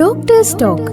Doctors talk.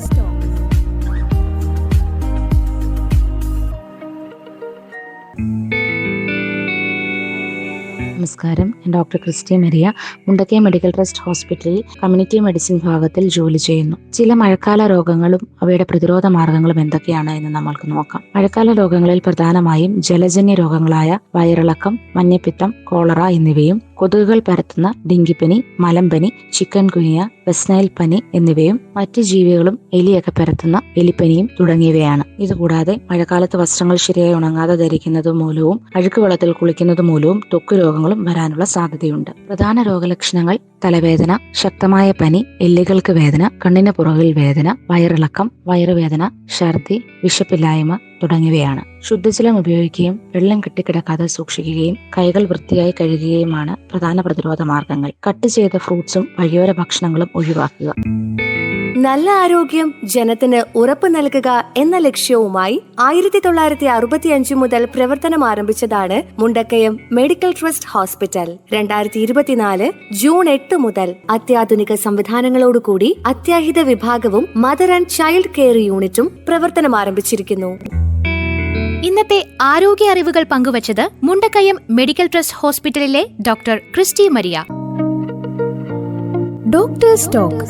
നമസ്കാരം, ഞാൻ doctor Christy Maria, Mundakayam medical trust ഹോസ്പിറ്റലിൽ കമ്മ്യൂണിറ്റി മെഡിസിൻ വിഭാഗത്തിൽ ജോലി ചെയ്യുന്നു. ചില മഴക്കാല രോഗങ്ങളും അവയുടെ പ്രതിരോധ മാർഗങ്ങളും എന്തൊക്കെയാണ് എന്ന് നമ്മൾക്ക് നോക്കാം. മഴക്കാല രോഗങ്ങളിൽ പ്രധാനമായും ജലജന്യ രോഗങ്ങളായ വയറിളക്കം, മഞ്ഞപ്പിത്തം, കോളറ എന്നിവയും കൊതുകുകൾ പരത്തുന്ന ഡെങ്കിപ്പനി, മലമ്പനി, ചിക്കൻ ഗുനിയ, വെസ്റ്റ് നൈൽ പനി എന്നിവയും മറ്റ് ജീവികളും എലിയൊക്കെ പരത്തുന്ന എലിപ്പനിയും തുടങ്ങിയവയാണ്. ഇതുകൂടാതെ മഴക്കാലത്ത് വസ്ത്രങ്ങൾ ശരിയായി ഉണങ്ങാതെ ധരിക്കുന്നത് മൂലവും അഴുക്ക് വെള്ളത്തിൽ കുളിക്കുന്നത് മൂലവും ത്വക്ക് രോഗങ്ങളും വരാനുള്ള സാധ്യതയുണ്ട്. പ്രധാന രോഗലക്ഷണങ്ങൾ തലവേദന, ശക്തമായ പനി, എല്ലുകൾക്ക് വേദന, കണ്ണിന് പുറകിൽ വേദന, വയറിളക്കം, വയറുവേദന, ഛർദി, വിശപ്പില്ലായ്മ തുടങ്ങിയവയാണ്. ശുദ്ധജലം ഉപയോഗിക്കുകയും വെള്ളം കെട്ടിക്കിടക്കാതെ സൂക്ഷിക്കുകയും കൈകൾ വൃത്തിയായി കഴുകുകയുമാണ് പ്രധാന പ്രതിരോധ മാർഗങ്ങൾ. കട്ട് ചെയ്ത ഫ്രൂട്ട്സും വഴിയോര ഭക്ഷണങ്ങളും ഒഴിവാക്കുക. നല്ല ആരോഗ്യം ജനത്തിന് ഉറപ്പു നൽകുക എന്ന ലക്ഷ്യവുമായി 1965 മുതൽ പ്രവർത്തനം ആരംഭിച്ചതാണ് Mundakayam medical trust hospital. 2024 June 8 മുതൽ അത്യാധുനിക സംവിധാനങ്ങളോടുകൂടി അത്യാഹിത വിഭാഗവും മദർ ആൻഡ് ചൈൽഡ് കെയർ യൂണിറ്റും പ്രവർത്തനം ആരംഭിച്ചിരിക്കുന്നു. ഇന്നത്തെ ആരോഗ്യ അറിവുകൾ പങ്കുവച്ചത് മുണ്ടക്കയം മെഡിക്കൽ ട്രസ്റ്റ് ഹോസ്പിറ്റലിലെ doctor Christy Maria. Doctors talk.